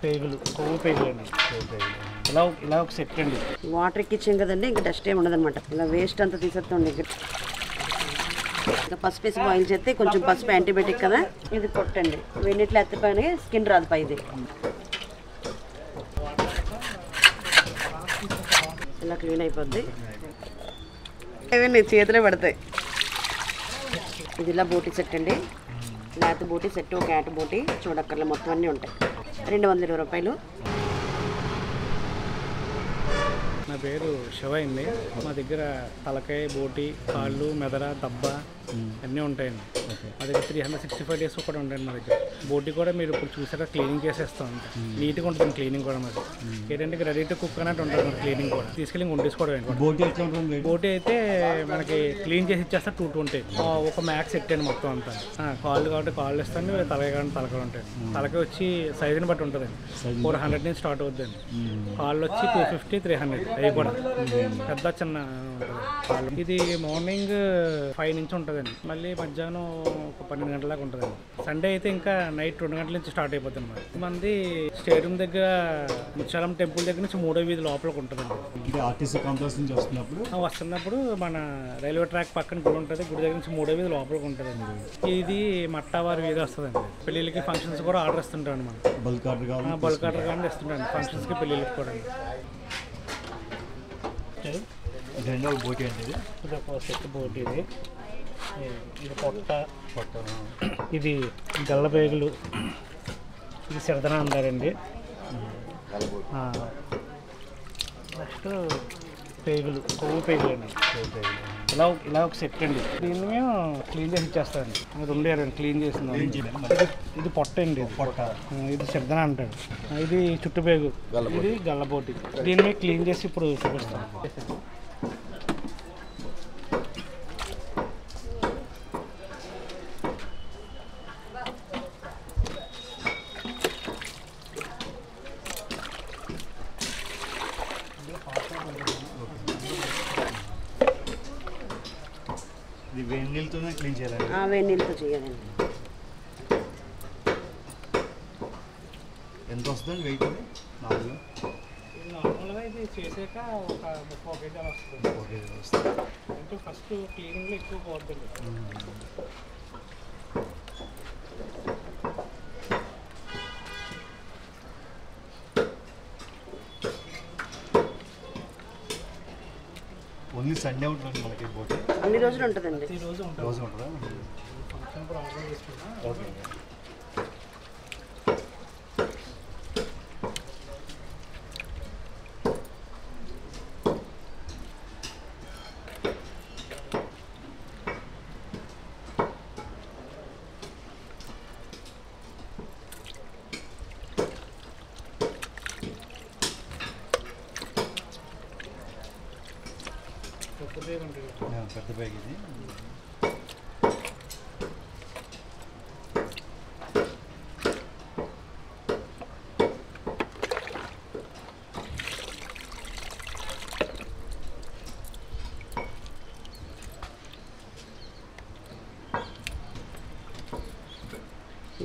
పేగులు, కొవ్వు పేగులు అండి. ఇలా ఒక సెట్ అండి. వాటర్ ఎక్కించాం కదండి, ఇంకా డస్ట్ ఏమి ఉండదన్నమాట. ఇలా వేస్ట్ అంతా తీసేస్తాం. ఇంకా పసుపు వేసి బాయిల్ చేస్తే కొంచెం పసుపు యాంటీబయాటిక్ కదా, ఇది కొట్టండి. వెన్నిట్లో ఎత్తిపోయిన స్కిన్ రాదు పైది. ఇలా క్లీన్ అయిపోద్ది. నీ చేతిలో పడతాయి. ఇది ఇలా బోటీ సెట్ అండి. లేత బోటీ సెట్, ఒక యాట బోటీ, చూడక్కర్లు మొత్తం అన్నీ ఉంటాయి. 220 రూపాయలు. నా పేరు శివ అండి. మా దగ్గర తలకాయ, బోటి, కాళ్ళు, మెదడ, దబ్బ అన్నీ ఉంటాయండి. మా దగ్గర 365 డేస్ కూడా ఉంటాయండి మా దగ్గర. బోటి కూడా మీరు ఇప్పుడు చూసారా క్లీనింగ్ చేసేస్తాం. నీట్గా ఉంటుంది క్లీనింగ్ కూడా. మరి ఏంటంటే రెడీ టు కుక్ అన్నట్టు ఉంటుంది మరి క్లీనింగ్ కూడా. తీసుకెళ్ళి వండేసుకోవడం. బోటి అయితే మనకి క్లీన్ చేసి ఇచ్చేస్తారు 220. ఒక మ్యాక్స్ సెట్ అండి మొత్తం అంతా. కాళ్ళు కాబట్టి కాళ్ళు ఇస్తాను, తలకాయ కాబట్టి తలకాయ ఉంటాయి. తలకాయ వచ్చి సైజుని బట్టి ఉంటుందండి. 400 నుంచి స్టార్ట్ అవుతుందండి. కాళ్ళు వచ్చి 250, 300. అవి కూడా పెద్ద చిన్న ఉంటుంది. ఇది మార్నింగ్ 5 నుంచి ఉంటుందండి. మళ్ళీ మధ్యాహ్నం ఒక 12 గంటల దాకా ఉంటుందండి. సండే అయితే ఇంకా నైట్ 2 గంటల నుంచి స్టార్ట్ అయిపోతుంది అన్నమాట. మంది స్టేడియం దగ్గర ముచ్చాలం టెంపుల్ దగ్గర నుంచి 3వ వీధి లోపలికి ఉంటుందండి. ఆర్టీసీ కాంప్లెక్స్ నుంచి వస్తున్నప్పుడు మన రైల్వే ట్రాక్ పక్కన గుడి ఉంటుంది. గుడి దగ్గర నుంచి 3వ వీధి లోపలికి ఉంటుందండి. ఇది మట్టావారి వీధి వస్తుందండి. పెళ్ళిళ్ళకి ఫంక్షన్స్ కూడా ఆర్డర్ ఇస్తుంటాం మనం. బల్క్ ఆర్డర్ కానీ ఇస్తుంటాం ఫంక్షన్స్కి, పెళ్ళిళ్ళకి కూడా. బోటి అండి. ఇది ఒక సెట్ బోటి. ఇది పొట్ట, ఇది గల్లపేగులు, ఇది సిరదన అంటారండి. నెక్స్ట్ పేగులు, కొవ్వు పేగులు అండి. ఇలా ఒక సెట్ అండి. దీన్ని మేము క్లీన్ చేసి ఇచ్చేస్తామండి. 2 క్లీన్ చేస్తున్నాం. ఇది పొట్ట అండి. ఇది సిరదన అంటాడు. ఇది చుట్టుపేగు, ఇది గల్లబోటి. దీన్ని క్లీన్ చేసి ఇప్పుడు చూపిస్తాం. వేడి నీళ్ళతోనే క్లీన్ చేయాలండి. వేడి నీళ్ళతో చేయాలండి. ఎంత వస్తుందండి వెయిట్? నార్మల్గా ఇది చేసాక ఒక 30 కేజీలు వస్తుంది. అంటే ఫస్ట్ క్లీనింగ్లో ఎక్కువ పోతుంది. ఓన్లీ సండే ఉంటుంది మనకి బోట్. అన్ని రోజులు ఉంటుందండి. రోజు ఉంటుందా? ఫంక్షన్ కూడా ఆర్డర్ చేసుకున్నా. ఓకే. పెద్ద బ్యాగ్ ఇది.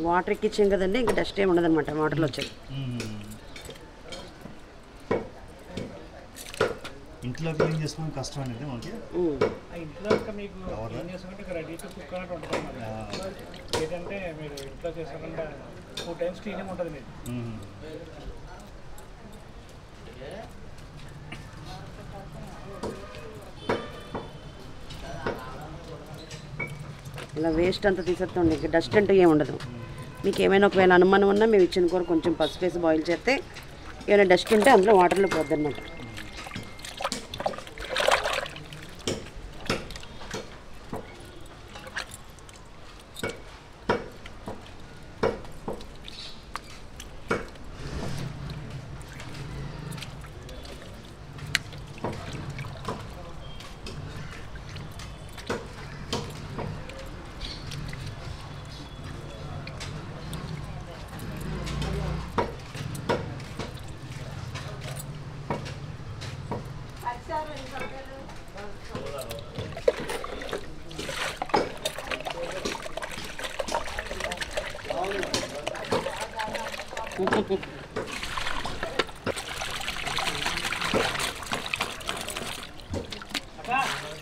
వాటర్ ఎక్కించాం కదండి, ఇంకా డస్ట్ ఏమి ఉండదన్నమాట. వాటర్లో వచ్చేది. ఇంట్లో క్లీన్ చేసుకోవడం కష్టం అనేది మనకి. ఇంట్లో మీకు క్లీన్ చేసుకుంటే రెడీ టు కుక్ అన్నట్టు ఉంటుంది. ఏంటంటే మీరు ఇంట్లో చేసుకోకుండా 2 టైమ్స్ క్లీనింగ్ ఉంటుంది మీకు. ఇలా వేస్ట్ అంతా తీసేస్తాం. ఇంకా డస్ట్ అంటూ ఏమి ఉండదు. మీకు ఏమైనా ఒకవేళ అనుమానం ఉన్నా మేము ఇచ్చిన కూర కొంచెం పసుపు వేసి బాయిల్ చేస్తే ఏమైనా డస్ట్ ఉంటే అందులో వాటర్లో పోద్దన్నమాట.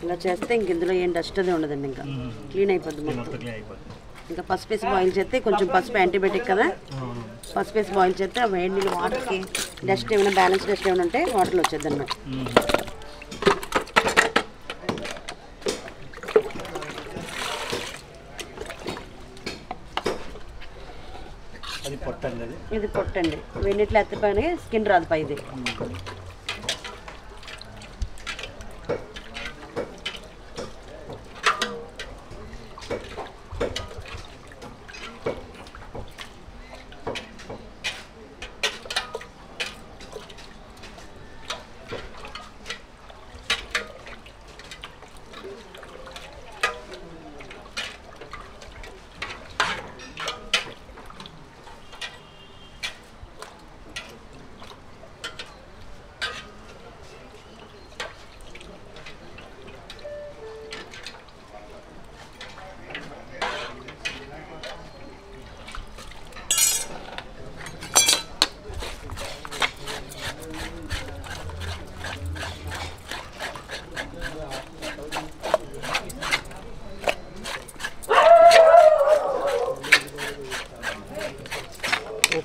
ఇలా చేస్తే ఇంక ఇందులో ఏం డస్ట్ అది ఉండదండి, ఇంకా క్లీన్ అయిపోద్ది మొత్తం. ఇంకా పసుపు వేసి బాయిల్ చేస్తే కొంచెం పసుపు యాంటీబయాటిక్ కదా, పసుపు వేసి బాయిల్ చేస్తే ఆ వేడి నీళ్ళు వాటర్కి డస్ట్ ఏమైనా బ్యాలెన్స్ డస్ట్ ఏమైనా ఉంటే వాటర్లో వచ్చేది అన్నమాట. ఇది పొట్టండి, వేడినీటిలో ఎత్తిపోయిన స్కిన్ రాదు పైది.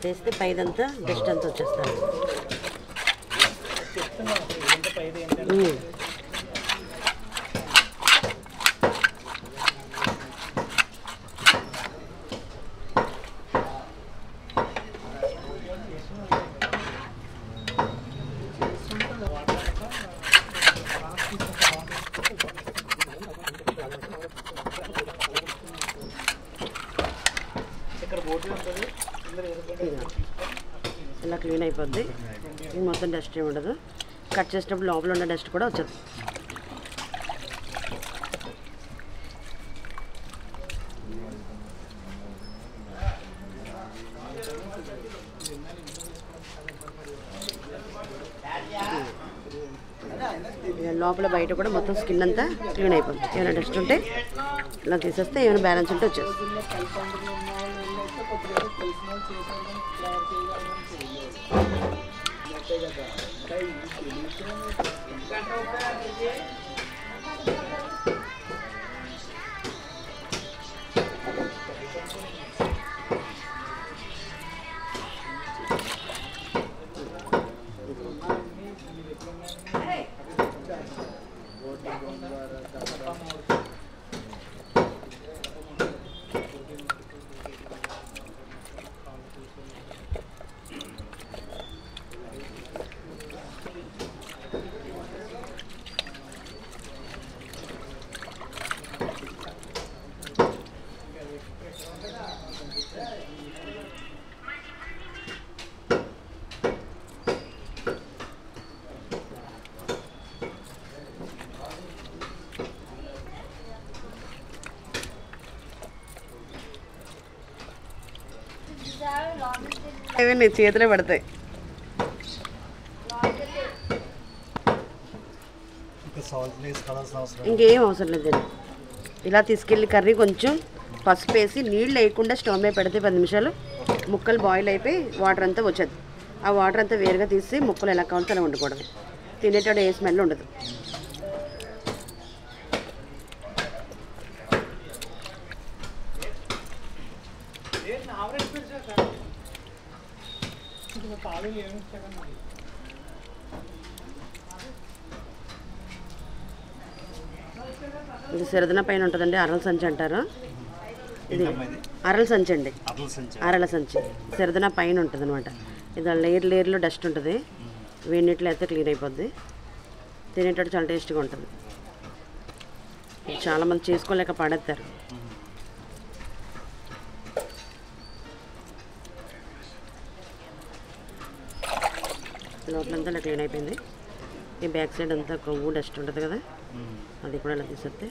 వేస్తే పైదంతా డస్ట్ అంతా వచ్చేస్తాను. ఇలా క్లీన్ అయిపోద్ది, మొత్తం డస్ట్ ఏమి ఉండదు. కట్ చేసేటప్పుడు లోపల ఉన్న డస్ట్ కూడా వచ్చేది. లోపల బయట కూడా మొత్తం స్కిన్ అంతా క్లీన్ అయిపోతుంది. ఏమైనా డస్ట్ ఉంటే ఇలా తీసేస్తే, ఏమైనా బ్యాలెన్స్ ఉంటే వచ్చేస్తుంది. చేతిలో పడతాయి. ఇంకేం అవసరం లేదండి. ఇలా తీసుకెళ్ళి కర్రీ కొంచెం పసుపు వేసి నీళ్ళు వేయకుండా స్టవ్ మీద పెడితే 10 నిమిషాలు ముక్కలు బాయిల్ అయిపోయి వాటర్ అంతా వచ్చేది. ఆ వాటర్ అంతా వేరుగా తీసి ముక్కలు ఎలా కావాలో అలా వండుకోవడం. తినేటప్పుడు ఏ స్మెల్ ఉండదు. ఇది సిరదన పైన ఉంటుందండి, అరల సంచి అంటారు. ఇది అరల సంచి అండి, అరల సంచి. సిరదన పైన ఉంటుంది అనమాట. ఇది లేయర్లో డస్ట్ ఉంటుంది, వేడినీటిలో అయితే క్లీన్ అయిపోద్ది. తినేటప్పుడు చాలా టేస్ట్గా ఉంటుంది. చాలామంది చేసుకోలేక పడేస్తారు. లోపలంతా ఇలా క్లీన్ అయిపోయింది. ఈ బ్యాక్ సైడ్ అంతా కొవ్వు డస్ట్ ఉంటుంది కదా, అది కూడా ఇలా తీసేస్తే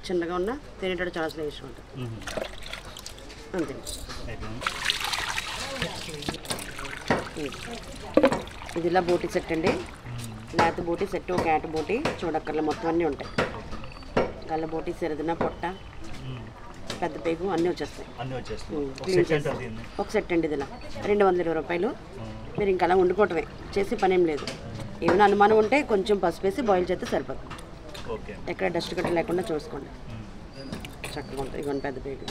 చిన్నగా ఉన్న తినేటప్పుడు చాలా స్లైస్గా ఉంటుంది. అంతే. ఇది ఇలా బోటీ సెట్ అండి. లేత బోటీ సెట్, ఒక యాట బోటీ, చూడక్కర్ల మొత్తం అన్నీ ఉంటాయి. గల్ల బోటీ, సిరదన, పొట్ట, పెద్ద పేగు అన్నీ వచ్చేస్తాయి. అన్నీ వచ్చేస్తాయి. ఒక క్లీన్ సెట్ చేసి అంటే దీన్ని ఒక సెట్ అండి. ఇది ఇలా 220 రూపాయలు. మీరు ఇంకా అలా వండుకోవటమే, చేసి పని ఏం లేదు. ఏమైనా అనుమానం ఉంటే కొంచెం పసుపు వేసి బాయిల్ చేస్తే సరిపోతుంది. ఓకే. ఎక్కడ డస్ట్ గట్ట లేకుండా చూసుకోండి. చక్కగా ఉంటుంది. ఇవన్నీ పెద్ద పేగు.